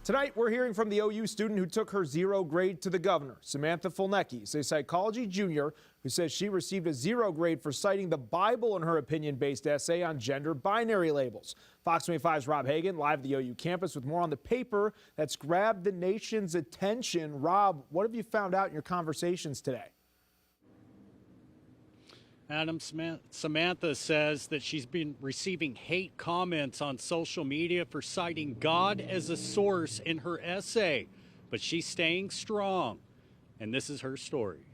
Tonight, we're hearing from the OU student who took her 0 grade to the governor. Samantha Fulnecky is a psychology junior who says she received a 0 grade for citing the Bible in her opinion-based essay on gender binary labels. Fox 25's Rob Hagan live at the OU campus with more on the paper that's grabbed the nation's attention. Rob, what have you found out in your conversations today? Adam, Samantha says that she's been receiving hate comments on social media for citing God as a source in her essay, but she's staying strong. And this is her story.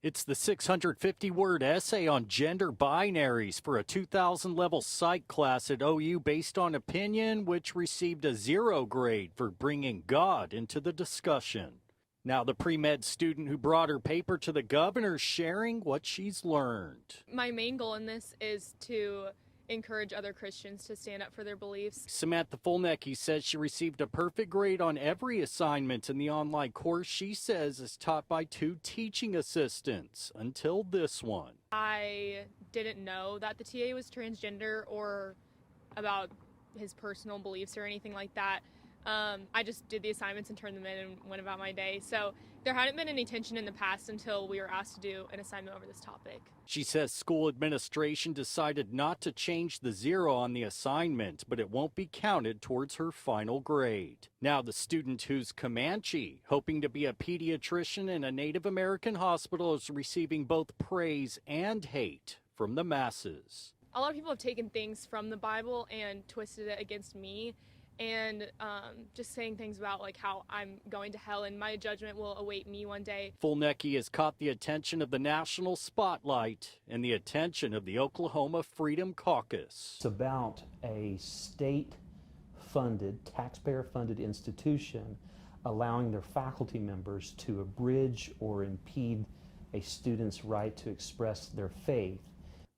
It's the 650-word essay on gender binaries for a 2000 level psych class at OU based on opinion, which received a 0 grade for bringing God into the discussion. Now, the pre-med student who brought her paper to the governor sharing what she's learned. My main goal in this is to encourage other Christians to stand up for their beliefs. Samantha Fulnecky says she received a perfect grade on every assignment in the online course she says is taught by 2 teaching assistants until this one. I didn't know that the TA was transgender or about his personal beliefs or anything like that. I just did the assignments and turned them in and went about my day. So there hadn't been any tension in the past until we were asked to do an assignment over this topic. She says school administration decided not to change the 0 on the assignment, but it won't be counted towards her final grade. Now the student who's Comanche, hoping to be a pediatrician in a Native American hospital, is receiving both praise and hate from the masses. A lot of people have taken things from the Bible and twisted it against me. And just saying things about like how I'm going to hell and my judgment will await me one day. Fulnecky has caught the attention of the national spotlight and the attention of the Oklahoma Freedom Caucus. It's about a state-funded, taxpayer-funded institution allowing their faculty members to abridge or impede a student's right to express their faith.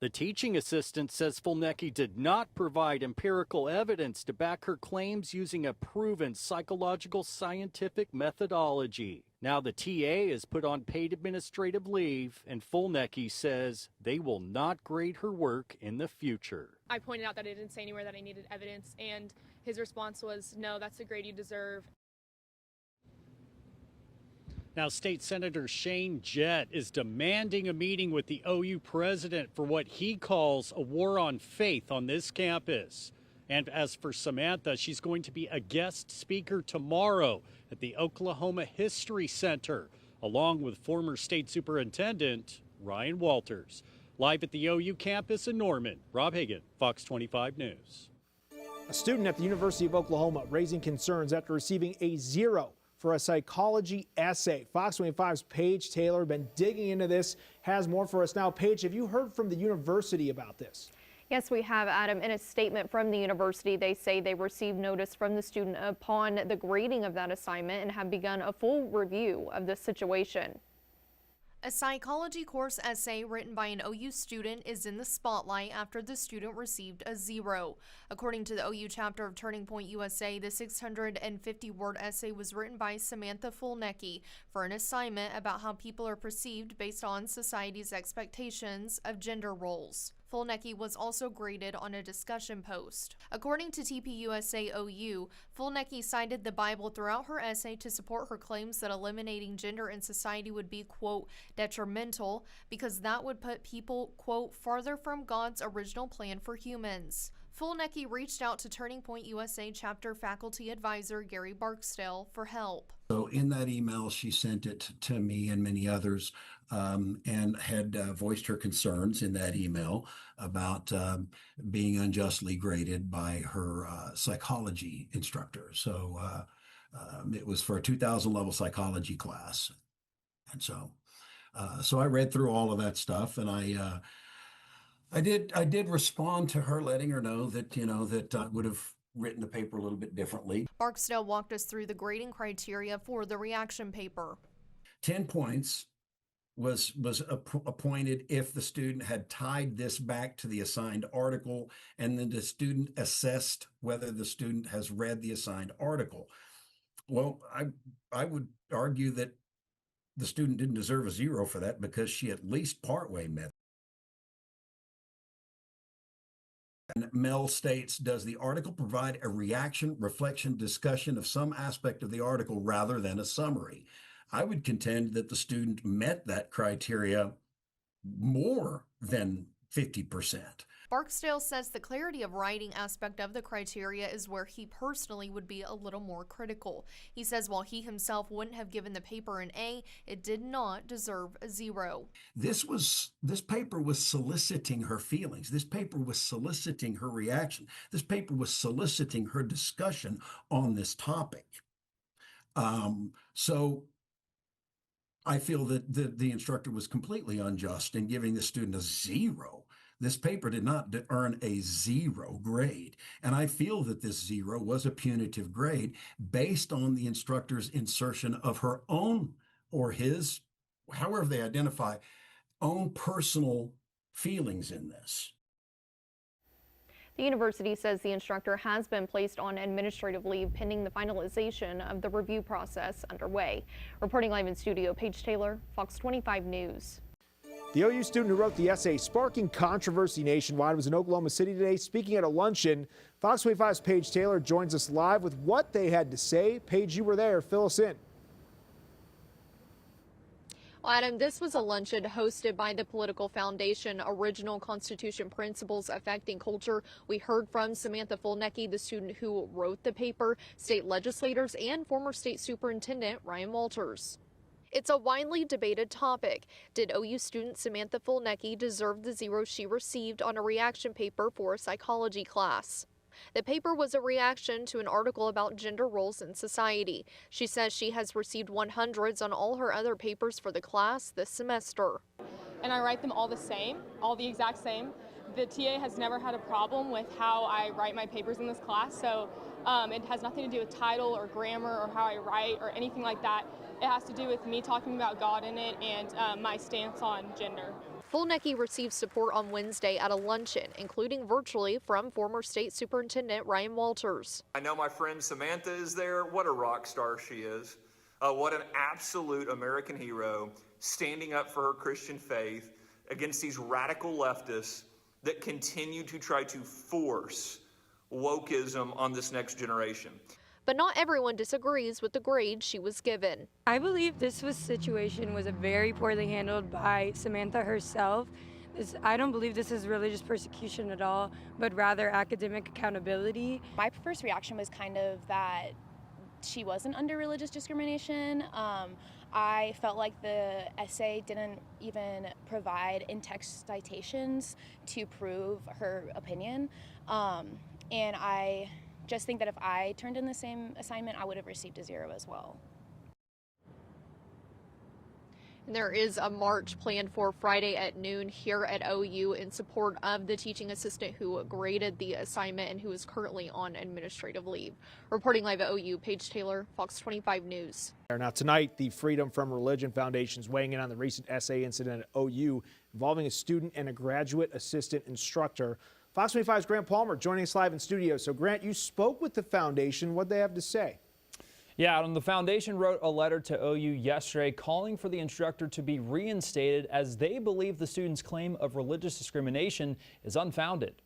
The teaching assistant says Fulnecky did not provide empirical evidence to back her claims using a proven psychological scientific methodology. Now the TA is put on paid administrative leave, and Fulnecky says they will not grade her work in the future. I pointed out that I didn't say anywhere that I needed evidence, and his response was, no, that's the grade you deserve. Now, State Senator Shane Jett is demanding a meeting with the OU president for what he calls a war on faith on this campus. And as for Samantha, she's going to be a guest speaker tomorrow at the Oklahoma History Center, along with former State Superintendent Ryan Walters. Live at the OU campus in Norman, Rob Hagan, Fox 25 News. A student at the University of Oklahoma raising concerns after receiving a 0 for a psychology essay. Fox 25's Paige Taylor been digging into this, has more for us now. Paige, have you heard from the university about this? Yes, we have, Adam. In a statement from the university, they say they received notice from the student upon the grading of that assignment and have begun a full review of the situation. A psychology course essay written by an OU student is in the spotlight after the student received a 0. According to the OU chapter of Turning Point USA, the 650-word essay was written by Samantha Fulnecky for an assignment about how people are perceived based on society's expectations of gender roles. Fulnecky was also graded on a discussion post. According to TPUSA OU, Fulnecky cited the Bible throughout her essay to support her claims that eliminating gender in society would be, quote, detrimental because that would put people, quote, farther from God's original plan for humans. Fulnecky reached out to Turning Point USA chapter faculty advisor Gary Barksdale for help. So in that email, she sent it to me and many others and had voiced her concerns in that email about being unjustly graded by her psychology instructor. So it was for a 2000 level psychology class. And so I read through all of that stuff, and I did respond to her, letting her know that, that I would have written the paper a little bit differently. Barksdale walked us through the grading criteria for the reaction paper. 10 points was appointed if the student had tied this back to the assigned article, and then the student assessed whether the student has read the assigned article. Well, I would argue that the student didn't deserve a 0 for that because she at least partway met And Mel states, does the article provide a reaction, reflection, discussion of some aspect of the article rather than a summary? I would contend that the student met that criteria more than 50%. Barksdale says the clarity of writing aspect of the criteria is where he personally would be a little more critical. He says while he himself wouldn't have given the paper an A, it did not deserve a 0. This paper was soliciting her feelings. This paper was soliciting her reaction. This paper was soliciting her discussion on this topic. So I feel that the instructor was completely unjust in giving the student a 0. This paper did not earn a 0 grade. And I feel that this 0 was a punitive grade based on the instructor's insertion of her own or his, however they identify, own personal feelings in this. The university says the instructor has been placed on administrative leave pending the finalization of the review process underway. Reporting live in studio, Paige Taylor, Fox 25 News. The OU student who wrote the essay sparking controversy nationwide was in Oklahoma City today speaking at a luncheon. Fox 25's Paige Taylor joins us live with what they had to say. Paige, you were there. Fill us in. Well, Adam, this was a luncheon hosted by the Political Foundation Original Constitution Principles Affecting Culture. We heard from Samantha Fulnecky, the student who wrote the paper, state legislators, and former state superintendent Ryan Walters. It's a widely debated topic. Did OU student Samantha Fulnecky deserve the 0 she received on a reaction paper for a psychology class? The paper was a reaction to an article about gender roles in society. She says she has received 100s on all her other papers for the class this semester. And I write them all the same, all the exact same. The TA has never had a problem with how I write my papers in this class, so it has nothing to do with title or grammar or how I write or anything like that. It has to do with me talking about God in it and my stance on gender. Fulnecky received support on Wednesday at a luncheon, including virtually from former state superintendent Ryan Walters. I know my friend Samantha is there. What a rock star she is. What an absolute American hero, standing up for her Christian faith against these radical leftists that continue to try to force wokeism on this next generation. But not everyone disagrees with the grade she was given. I believe this situation was very poorly handled by Samantha herself. I don't believe this is religious persecution at all, but rather academic accountability. My first reaction was kind of that she wasn't under religious discrimination. I felt like the essay didn't even provide in-text citations to prove her opinion. And I just think that if I turned in the same assignment, I would have received a 0 as well. And there is a march planned for Friday at noon here at OU in support of the teaching assistant who graded the assignment and who is currently on administrative leave. Reporting live at OU, Paige Taylor, Fox 25 News. Now tonight, the Freedom from Religion Foundation is weighing in on the recent essay incident at OU involving a student and a graduate assistant instructor. Fox 25's Grant Palmer joining us live in studio. So Grant, you spoke with the foundation. What they have to say? Yeah, Adam, the foundation wrote a letter to OU yesterday calling for the instructor to be reinstated as they believe the student's claim of religious discrimination is unfounded.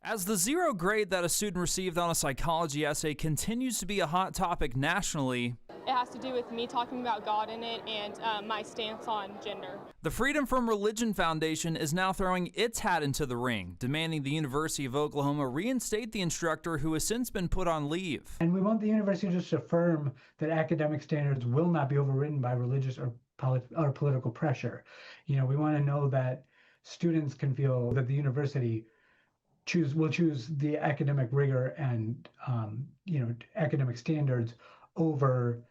As the 0 grade that a student received on a psychology essay continues to be a hot topic nationally, It has to do with me talking about God in it and my stance on gender. the Freedom from Religion Foundation is now throwing its hat into the ring, demanding the University of Oklahoma reinstate the instructor who has since been put on leave. And we want the university to just affirm that academic standards will not be overridden by religious or political pressure. You know, we want to know that students can feel that the university will choose the academic rigor and academic standards over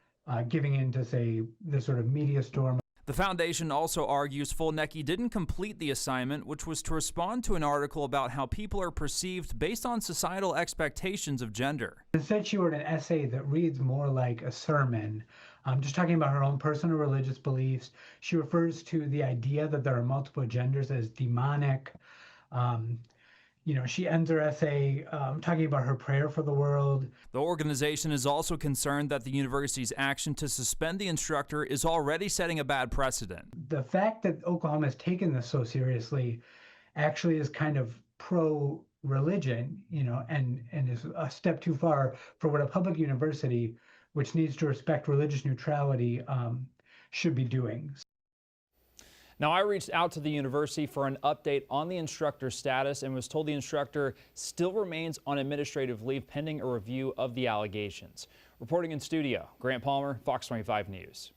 giving in to, say, the sort of media storm. The foundation also argues Fulnecky didn't complete the assignment, which was to respond to an article about how people are perceived based on societal expectations of gender. Instead, she wrote an essay that reads more like a sermon, just talking about her own personal religious beliefs. She refers to the idea that there are multiple genders as demonic. She ends her essay talking about her prayer for the world. The organization is also concerned that the university's action to suspend the instructor is already setting a bad precedent. The fact that Oklahoma has taken this so seriously actually is kind of pro religion, and is a step too far for what a public university, which needs to respect religious neutrality, should be doing. Now, I reached out to the university for an update on the instructor's status and was told the instructor still remains on administrative leave pending a review of the allegations. Reporting in studio, Grant Palmer, Fox 25 News.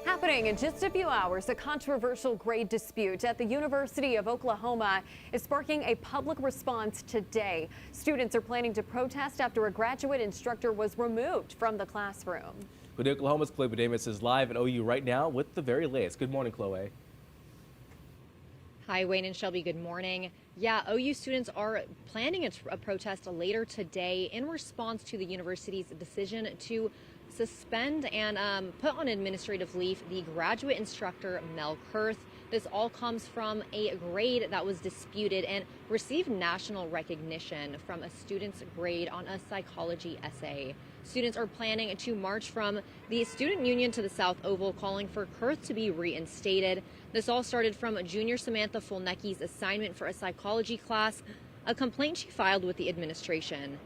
Happening in just a few hours, a controversial grade dispute at the University of Oklahoma is sparking a public response today. Students are planning to protest after a graduate instructor was removed from the classroom. Good Day Oklahoma's Chloe Budamus is live at OU right now with the very latest. Good morning, Chloe. Hi, Wayne and Shelby. Good morning. Yeah, OU students are planning a protest later today in response to the university's decision to suspend and put on administrative leave the graduate instructor, Mel Kurth. This all comes from a grade that was disputed and received national recognition from a student's grade on a psychology essay. Students are planning to march from the student union to the South Oval, calling for Kurth to be reinstated. This all started from junior Samantha Fulnecky's assignment for a psychology class, a complaint she filed with the administration.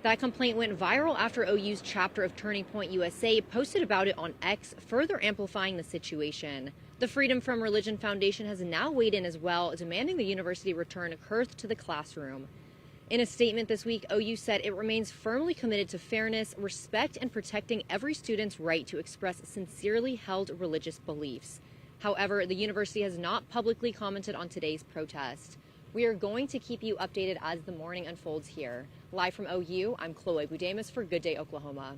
That complaint went viral after OU's chapter of Turning Point USA posted about it on X, further amplifying the situation. The Freedom from Religion Foundation has now weighed in as well, demanding the university return Kurth to the classroom. In a statement this week, OU said it remains firmly committed to fairness, respect, and protecting every student's right to express sincerely held religious beliefs. However, the university has not publicly commented on today's protest. We are going to keep you updated as the morning unfolds here. Live from OU, I'm Chloe Budamus for Good Day Oklahoma.